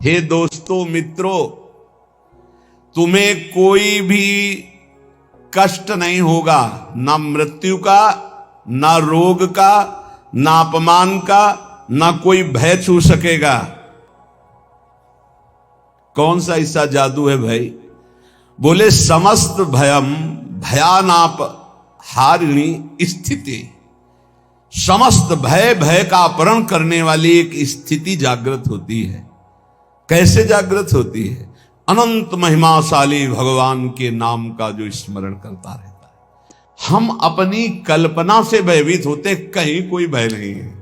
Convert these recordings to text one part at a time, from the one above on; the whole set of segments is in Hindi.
हे दोस्तों मित्रों, तुम्हें कोई भी कष्ट नहीं होगा, ना मृत्यु का, ना रोग का, ना अपमान का, ना कोई भय छू सकेगा। कौन सा ऐसा जादू है भाई? बोले समस्त भयम भयानाप हारिणी स्थिति। समस्त भय का अपहरण करने वाली एक स्थिति जागृत होती है। कैसे जागृत होती है? अनंत महिमाशाली भगवान के नाम का जो स्मरण करता रहता है। हम अपनी कल्पना से भयभीत होते, कहीं कोई भय नहीं है।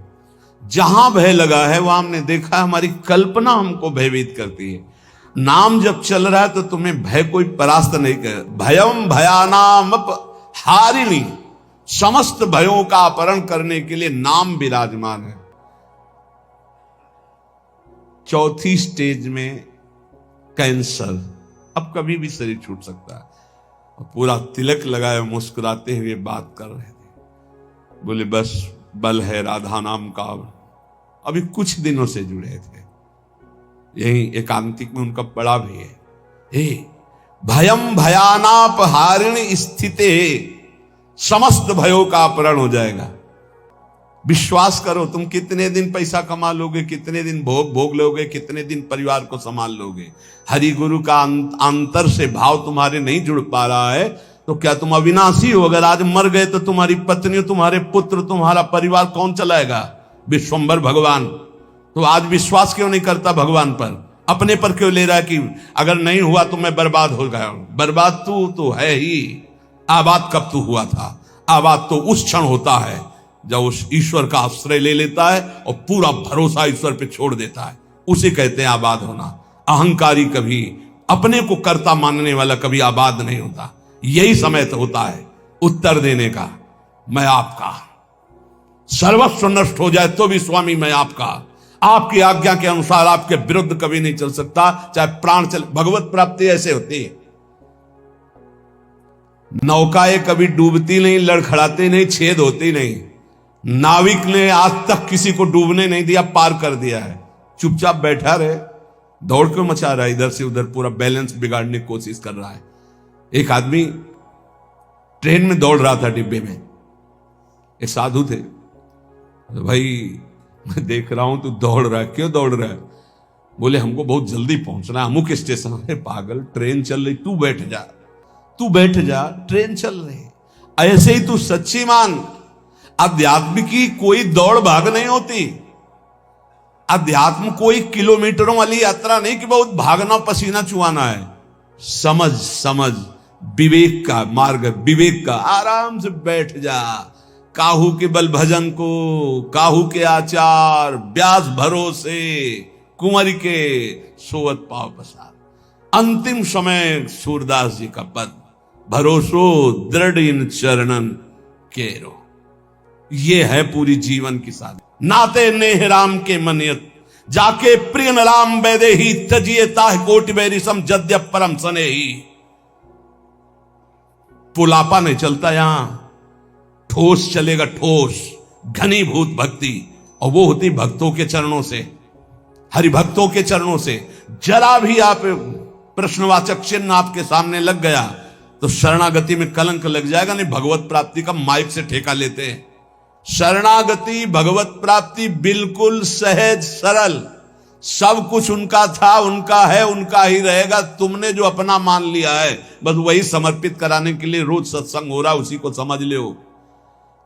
जहां भय लगा है वहां हमने देखा है हमारी कल्पना हमको भयभीत करती है। नाम जब चल रहा है तो तुम्हें भय कोई परास्त नहीं कर। भयम भयानाम हारिणी, समस्त भयों का अपहरण करने के लिए नाम विराजमान है। चौथी स्टेज में कैंसर, अब कभी भी शरीर छूट सकता है। और पूरा तिलक लगाए मुस्कुराते हुए बात कर रहे थे। बोले बस बल है राधा नाम का। अभी कुछ दिनों से जुड़े थे, यही एकांतिक में उनका पड़ा भी है। हे भयम भयानाप हारिणी स्थिते, समस्त भयों का अपहरण हो जाएगा। विश्वास करो, तुम कितने दिन पैसा कमा लोगे, कितने दिन भोग लोगे, कितने दिन परिवार को संभाल लोगे। हरि गुरु का अंतर से भाव तुम्हारे नहीं जुड़ पा रहा है तो क्या तुम अविनाशी हो? अगर आज मर गए तो तुम्हारी पत्नी, तुम्हारे पुत्र, तुम्हारा परिवार कौन चलाएगा? विश्वंभर भगवान। तो आज विश्वास क्यों नहीं करता भगवान पर? अपने पर क्यों ले रहा है कि अगर नहीं हुआ तो मैं बर्बाद हो गया? बर्बाद तू तो है ही। आबाद कब तू हुआ था? आबाद तो उस क्षण होता है जब उस ईश्वर का आश्रय ले लेता है और पूरा भरोसा ईश्वर पे छोड़ देता है, उसे कहते हैं आबाद होना। अहंकारी कभी, अपने को कर्ता मानने वाला कभी आबाद नहीं होता। यही समय तो होता है उत्तर देने का, मैं आपका। सर्वस्व नष्ट हो जाए तो भी स्वामी मैं आपका। आपकी आज्ञा के अनुसार आपके विरुद्ध कभी नहीं चल सकता, चाहे प्राण चले। भगवत प्राप्ति ऐसे होती है। नौकाएं कभी डूबती नहीं, लड़खड़ाती नहीं, छेद होती नहीं। नाविक ने आज तक किसी को डूबने नहीं दिया, पार कर दिया है। चुपचाप बैठा रहे, दौड़ क्यों मचा रहा है इधर से उधर? पूरा बैलेंस बिगाड़ने की कोशिश कर रहा है। एक आदमी ट्रेन में दौड़ रहा था, डिब्बे में एक साधु थे। तो भाई मैं देख रहा हूं तू दौड़ रहा है, क्यों दौड़ रहा है? बोले हमको बहुत जल्दी पहुंचना है अमुक स्टेशन। अरे पागल, ट्रेन चल रही, तू बैठ जा, तू बैठ जा, ट्रेन चल रही। ऐसे ही तू सच्ची मान, अध्यात्म की कोई दौड़ भाग नहीं होती। अध्यात्म कोई किलोमीटरों वाली यात्रा नहीं कि बहुत भागना पसीना चुआना है। समझ समझ, विवेक का मार्ग, विवेक का। आराम से बैठ जा। काहू के बल भजन को, काहू के आचार, ब्यास भरोसे, कुंवर के सोवत पाव पसार। अंतिम समय सूरदास जी का पद, भरोसो दृढ़ इन चरणन केरो। ये है पूरी जीवन की साधना। नाते नेह राम के मनियत, जाके प्रिय राम बैदे ही, तजिए ताह कोटि बैरिसम जद्यप परम सने ही। पुलापा नहीं चलता यहां, ठोस चलेगा, ठोस घनीभूत भक्ति। और वो होती भक्तों के चरणों से, हरि भक्तों के चरणों से। जरा भी आप प्रश्नवाचक चिन्ह आपके सामने लग गया तो शरणागति में कलंक लग जाएगा। नहीं, भगवत प्राप्ति का माइक से ठेका लेते हैं। शरणागति, भगवत प्राप्ति बिल्कुल सहज सरल। सब कुछ उनका था, उनका है, उनका ही रहेगा। तुमने जो अपना मान लिया है बस वही समर्पित कराने के लिए रोज सत्संग हो रहा, उसी को समझ लो।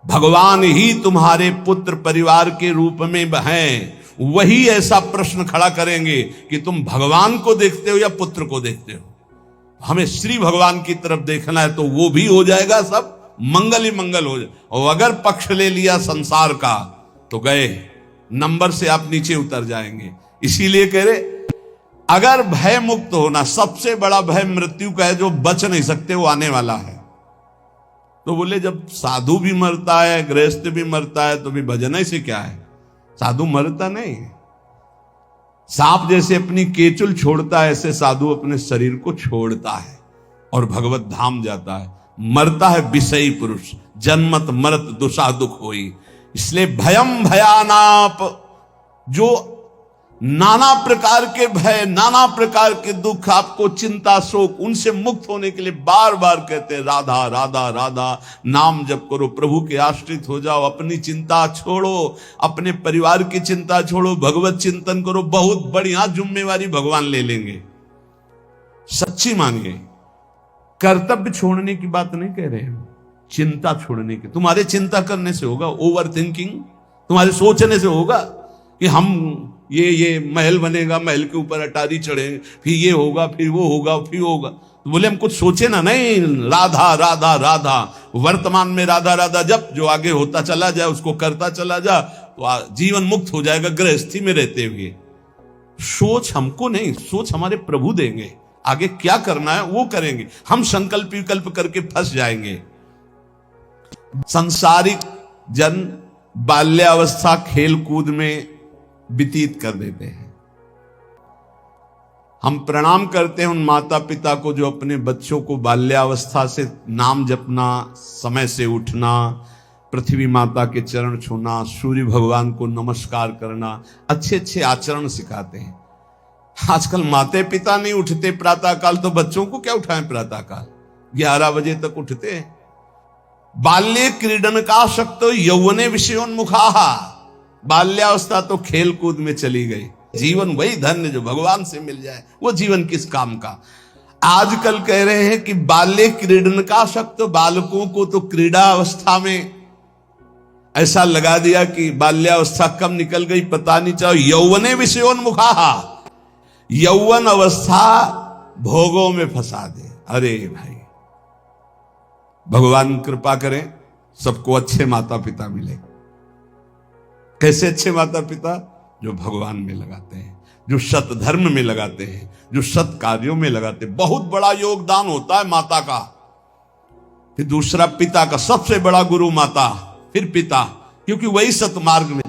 भगवान ही तुम्हारे पुत्र परिवार के रूप में हैं। वही ऐसा प्रश्न खड़ा करेंगे कि तुम भगवान को देखते हो या पुत्र को देखते हो। हमें श्री भगवान की तरफ देखना है तो वो भी हो जाएगा, सब मंगल ही मंगल हो जाए। और अगर पक्ष ले लिया संसार का तो गए, नंबर से आप नीचे उतर जाएंगे। इसीलिए कह रहे, अगर भय मुक्त होना, सबसे बड़ा भय मृत्यु का है, जो बच नहीं सकते, वो आने वाला है। तो बोले जब साधु भी मरता है, गृहस्थ भी मरता है, तो भी भजन से क्या है? साधु मरता नहीं। सांप जैसे अपनी केचुल छोड़ता है, ऐसे साधु अपने शरीर को छोड़ता है और भगवत धाम जाता है। मरता है विषयी पुरुष, जन्मत मरत दुषा दुख होई। इसलिए भयम भयानाप, जो नाना प्रकार के भय, नाना प्रकार के दुख, आपको चिंता शोक, उनसे मुक्त होने के लिए बार बार कहते हैं राधा राधा राधा। नाम जप करो, प्रभु के आश्रित हो जाओ, अपनी चिंता छोड़ो, अपने परिवार की चिंता छोड़ो, भगवत चिंतन करो, बहुत बढ़िया जिम्मेवारी भगवान ले लेंगे। सच्ची मानिए, कर्तव्य छोड़ने की बात नहीं कह रहे हैं, चिंता छोड़ने की। तुम्हारे चिंता करने से होगा, ओवर थिंकिंग तुम्हारे सोचने से होगा कि हम ये महल बनेगा, महल के ऊपर अटारी चढ़ेंगे, फिर ये होगा, फिर वो होगा, फिर होगा। तो बोले हम कुछ सोचे ना, नहीं, राधा राधा राधा, वर्तमान में राधा राधा जब, जो आगे होता चला जाए उसको करता चला जा, तो जीवन मुक्त हो जाएगा गृहस्थी में रहते हुए। सोच हमको नहीं, सोच हमारे प्रभु देंगे, आगे क्या करना है वो करेंगे, हम संकल्प विकल्प करके फंस जाएंगे। संसारिक जन बाल्यावस्था खेल कूद में व्यतीत कर देते हैं। हम प्रणाम करते हैं उन माता पिता को जो अपने बच्चों को बाल्यावस्था से नाम जपना, समय से उठना, पृथ्वी माता के चरण छूना, सूर्य भगवान को नमस्कार करना, अच्छे अच्छे आचरण सिखाते हैं। आजकल माता पिता नहीं उठते प्रातःकाल, तो बच्चों को क्या उठाएं प्रातःकाल, 11 बजे तक उठते हैं। बाल्ये क्रीडन का शक्त यौवने विषयोन्मुखा, बाल्यावस्था तो खेल कूद में चली गई। जीवन वही धन्य जो भगवान से मिल जाए, वो जीवन किस काम का। आजकल कह रहे हैं कि बाल्य क्रीडन का शक्त, बालकों को तो क्रीड़ा अवस्था में ऐसा लगा दिया कि बाल्यावस्था कब निकल गई पता नहीं चला। यौवने विषयोन्मुखा, यौवन अवस्था भोगों में फंसा दे। अरे भाई, भगवान कृपा करें, सबको अच्छे माता पिता मिले। कैसे अच्छे माता पिता? जो भगवान में लगाते हैं, जो सत धर्म में लगाते हैं, जो सत कार्यों में लगाते हैं। बहुत बड़ा योगदान होता है माता का, फिर दूसरा पिता का। सबसे बड़ा गुरु माता, फिर पिता, क्योंकि वही सत मार्ग में